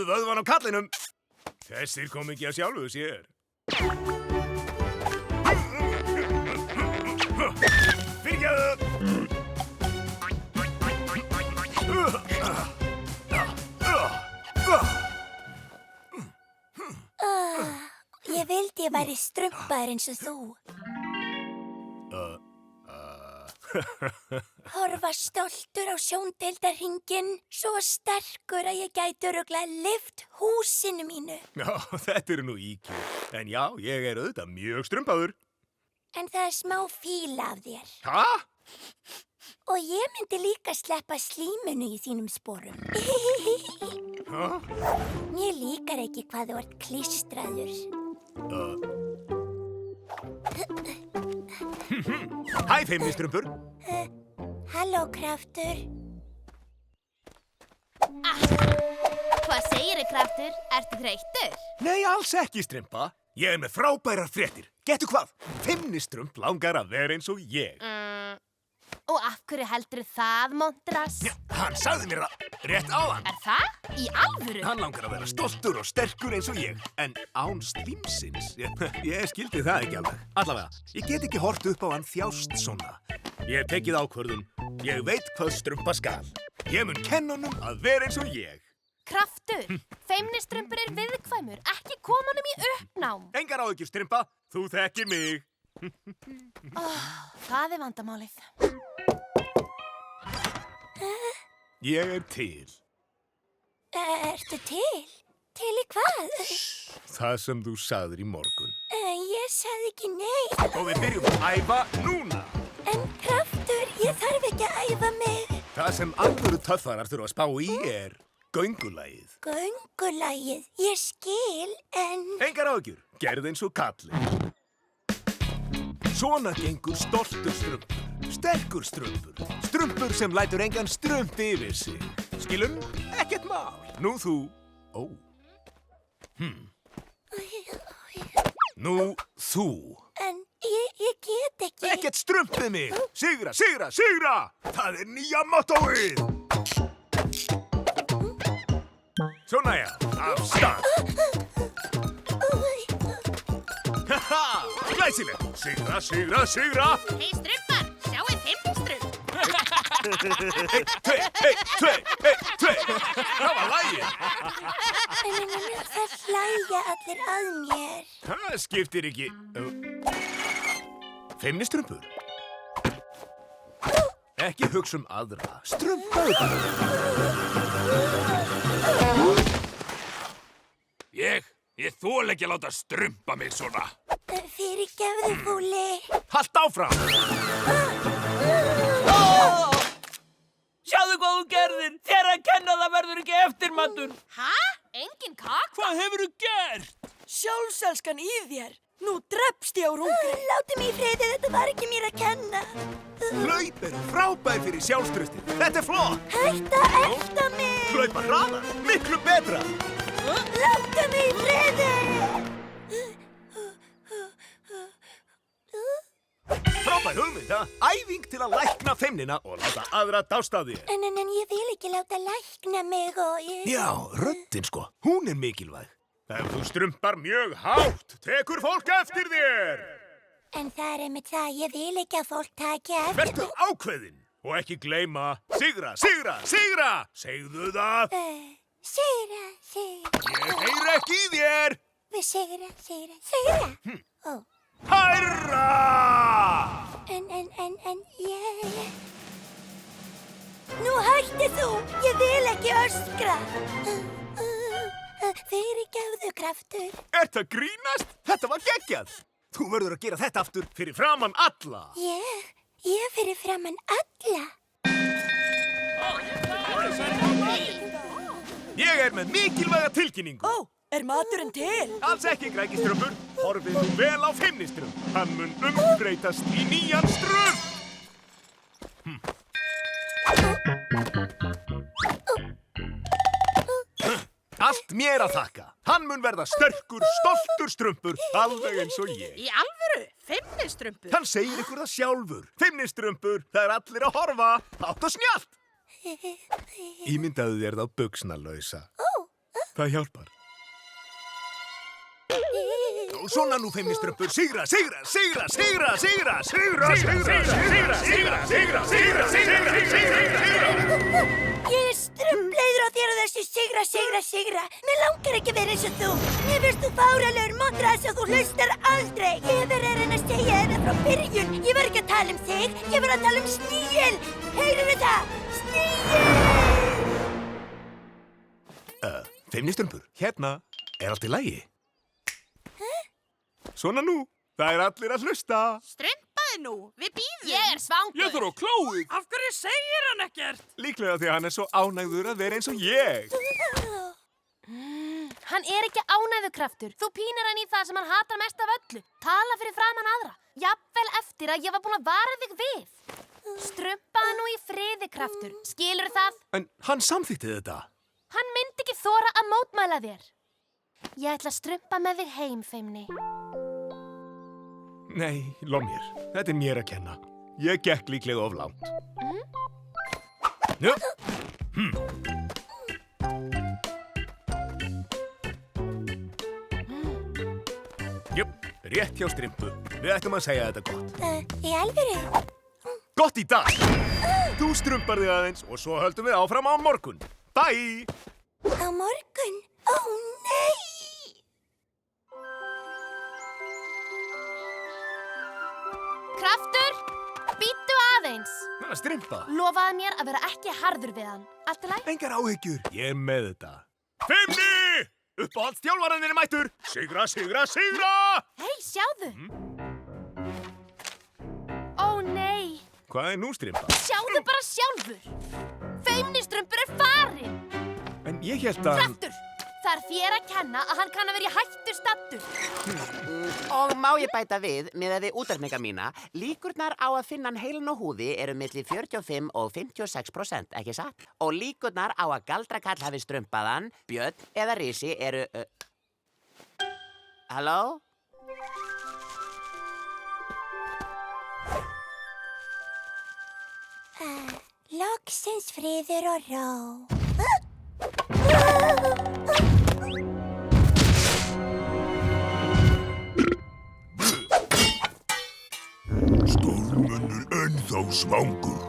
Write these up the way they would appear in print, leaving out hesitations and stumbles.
Sjáðu vöðvan á kallinum. Þessir kom ekki að sjálfu sér. Fyrirgefðu. Ég vildi ég væri strumpaður eins og þú. Horfa stoltur á sjóndeildarhringinn, svo sterkur að ég gæti örugglega lyft húsinu mínu. Já, þetta nú íkjur. En já, ég auðvitað mjög strumpaður. En það smá fíla af þér. Hæ? Og ég myndi líka sleppa slímunu í þínum sporum. Mér líkar ekki hvað þú ert klístraður. Hæ, feimnistrumpur. Halló, Kraftur. Hvað segirðu, Kraftur? Ertu þreyttur? Nei, alls ekki, strumpa. Ég með frábærar fréttir. Gettu hvað? Feimnistrump langar að vera eins og ég. Og af hverju heldurðu það, Montras? Já, hann sagði mér það rétt áðan. Er það? Í alvöru? Hann langar að vera stoltur og sterkur eins og ég. En án slímsins, ég skildi það ekki alveg. Allavega, ég get ekki hort upp á hann þjást svona. Ég hef tekið ákvörðun. Ég veit hvað strumpa skal. Ég mun kenna honum að vera eins og ég. Kraftur, feimnistrumpur viðkvæmur, ekki koma honum í uppnám. Engar áhyggjur, strumpa. Þú þekkir mig. Það vandamálið. Ég til. Ertu til? Til í hvað? Það sem þú sagðir í morgun. Ég sagði ekki nei. Og við byrjum að æfa núna. En Kraftur, ég þarf ekki að æfa mig. Það sem alvöru töffarar þurfa að spá í göngulagið. Göngulagið, ég skil, en... Engar áhyggjur, gerð eins og kallinn. Svona gengur stoltur strumpur, sterkur strumpur, strumpur sem lætur engan strump yfir sig. Skilur? Ekkert mál. Nú þú. Ó. Nú þú. En ég get ekki. Ekkert strumpið mig. Sigra, sigra, sigra. Það nýja mottóið. Svona já, af stað. Haha, glæsilegt. Sigra, sigra, sigra. Hei, strumpar, sjáu feimnistrump. Einn, tvei. Það var lagið. En það hlæja allir að mér. Það skiptir ekki. Feimnistrumpur. Ekki hugsa aðra. Strumpaðu bara. Ég þol ekki að láta strumpa mig svona. Fyrirgefðu, Fúli. Halt áfram. Sjáðu hvað þú gerðir. Þér að kenna það verður ekki eftirmatur. Hæ? Engin kaka? Hvað hefurðu gert? Sjálfselskan í þér. Nú drepst ég á rungri. Látu mig í friði, þetta var ekki mér að kenna. Hlaup frábær fyrir sjálfstraustið. Þetta flott. Hætt að elta mig. Hlaupa hraðar. Miklu betra. Látu mig í friði. Frábær hugmynd, æfing til að lækna feimnina og láta aðra dást af þér. En ég vil ekki láta lækna mig og ég... Já, röddin sko, hún mikilvæg. Ef þú strumpar mjög hátt, tekur fólk eftir þér. En það einmitt það, ég vil ekki að fólk taki eftir... Vertu ákveðin og ekki gleyma sigra, sigra, sigra. Segðu það. Sigra. Ég heyr ekki í þér. Við sigra. Ó. Hærra! En ég... Nú hætti þú, ég vil ekki öskra. Fyrirgefðu, Kraftur. Ert að grínast? Þetta var geggjað. Þú verður að gera þetta aftur fyrir framann alla. Ég fyrir framann alla. Ég með mikilvæga tilkynningu. Ó, er maturinn til? Alls ekki, grækistrumpur. Horfið þú vel á feimnistrump. Hann mun umbreytast í nýjan strump. Allt mér að þakka. Hann mun verða sterkur, stoltur strumpur, alveg eins og ég. Í alvöru? Feimnistrumpur? Hann segir ykkur það sjálfur. Feimnistrumpur, það er allir að horfa. Hátt og snjallt. Ímyndaðu þér þá buxnalausa. Það hjálpar. Og svona nú, feimniströmpur, sigra, sigra, sigra, sigra, sigra, sigra, sigra, sigra, sigra, sigra, sigra, sigra, sigra. Ég er strumpleiður á þér og þessu sigra, sigra, sigra. Mér langar ekki að vera eins og þú. Mér finnst þú fáralegur montraðs og þú hlustar aldrei. Ég hef verið að reyna að segja þér frá byrjun. Ég var ekki að tala um þig, ég var að tala um Sníel. Heyrðu það? Sníel! Feimniströmpur, hérna er allt í lagi. Svona nú, það er allir að hlusta. Strumpaði nú, við býðum. Ég er svangur. Ég þarf á klóið. Af hverju segir hann ekkert? Líklega því að hann er svo ánægður að vera eins og ég. Hann er ekki ánægðukraftur. Þú pínir hann í það sem hann hatar mest af öllu. Tala fyrir framan aðra. Jafnvel eftir að ég var búin að vara þig við. Strumpaði nú í friði, kraftur. Skilur það? En hann samþýtti þetta. Hann myndi ekki þora að mótmæla þér. Ég ætla að strumpa með þig heim, feimni. Nei, lof mér. Þetta er mér að kenna. Ég gekk líklega of langt. Nú. Jöp, rétt hjá strympu. Við ættum að segja þetta gott. Í alvöru? Gott í dag! Þú strumpar þig aðeins og svo höldum við áfram á morgun. Bye! Á morgun? Ó, nei! Kraftur, bíddu aðeins. Strympa. Lofaði mér að vera ekki harður við hann. Allt í lagi? Engar áhyggjur. Ég er með þetta. Feimni! Uppáhaldsþjálfarinn er mættur. Sigra, sigra, sigra! Hei, sjáðu. Ó, nei. Hvað er nú, strympa? Sjáðu bara sjálfur. Feimnistrumpur er farinn. En ég hélt að... Kraftur, það er þér að kenna að hann kann að vera í hættu stattur. Og má ég bæta við, miðað við útreikninga mína, líkurnar á að finna hann heilan á húði eru milli 45 og 56%, ekki satt? Og líkurnar á að galdrakall hafi strumpaðan, björn eða risi eru... Halló? Loksins friður og ró. Stórmönnur ennþá svangur.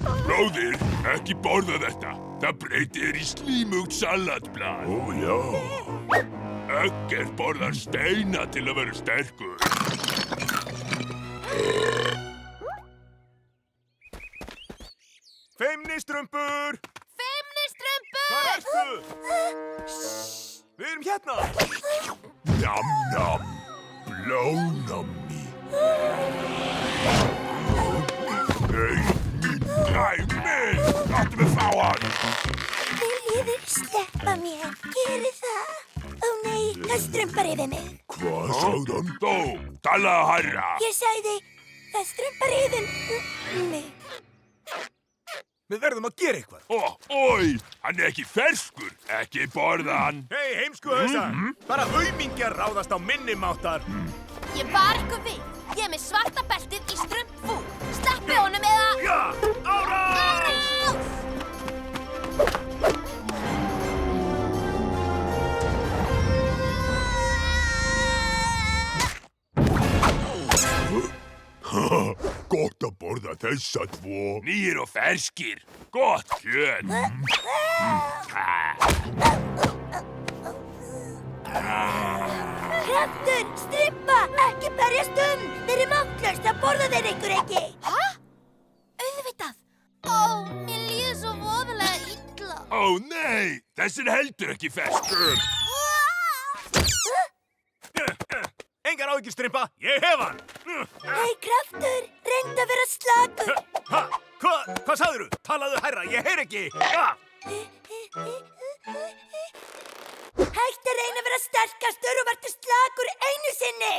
Bróðir, ekki borða þetta. Það breytir í slímugt salatblað. Ó, já. Ögger borðar steina til að vera sterkur. Feimnistrumpur! Feimnistrumpur! Hvað ertu? Við erum hérna! Nam, nam. Blónammi. Nei, minn! Láttu mig fá hann! Viljiði sleppa mér? Geri það. Ó nei, það strumpar yfir mig. Hvað sagði hann? Þú, talaðu hærra. Ég sagði, það strumpar yfir mig. Við verðum að gera eitthvað. Ói, hann er ekki ferskur. Ekki borða hann. Hei, heimsku hausar! Bara aumingjar ráðast á minnimáttar. Ég var ykkur við. Ég er með svarta beltið í strumpfú. Sleppi honum eða... Já! Árás! Gott að borða þessa tvo. Nýir og ferskir. Gott kjöt. Kraftur, strympa, ekki berjast Þeir eru máttlaust, það borða þeir ykkur ekki. Hæ? Auðvitað. Ó, mér líður svo voðalega illa. Ó nei, þessi er heldur ekki ferskur. Engar áhyggjur, strympa. Ég hef hann. Hei, Kraftur, reyndu að vera slakur. Ha? Hvað sagðirðu? Talaðu hærra, ég heyr ekki. Hægt að reyna að vera sterkastur og vertu slakur einu sinni.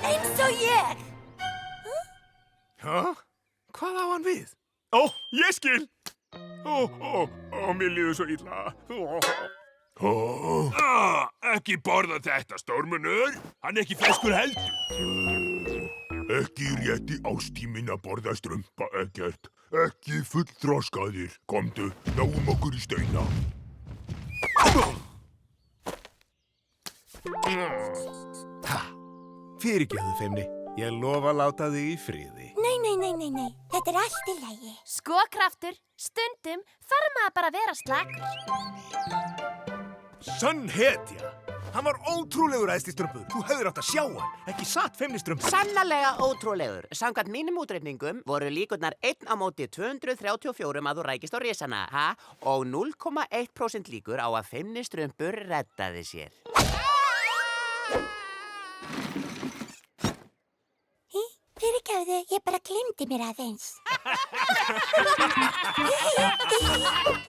Eins og ég. Hæ? Hvað á hann við? Ó, ég skil. Ó, mér líður svo illa. Ekki borða þetta, stórmunur. Hann er ekki ferskur heldur. Ekki rétti ástíminn að borða strumpa, Eggert. Ekki fullþroskaðir. Komdu, náum okkur í steina. Fyrirgefðu, Feimni. Ég lofa að láta þig í friði. Nei. Þetta allt í lagi. Sko, Kraftur, stundum þarf maður bara að vera slakur. Sönn hetja. Hann var ótrúlegur æðstistrumpur. Þú hefðir átt að sjá hann. Ekki satt, Feimnistrumpur. Sannarlega ótrúlegur. Samkvæmt mínum útreikningum voru líkurnar 1 á móti 234 að þú rækist á risana, ha? Og 0,1% líkur á að Feimnistrumpur reddaði sér. Fyrirgefðu, ég bara glemdi mér aðeins.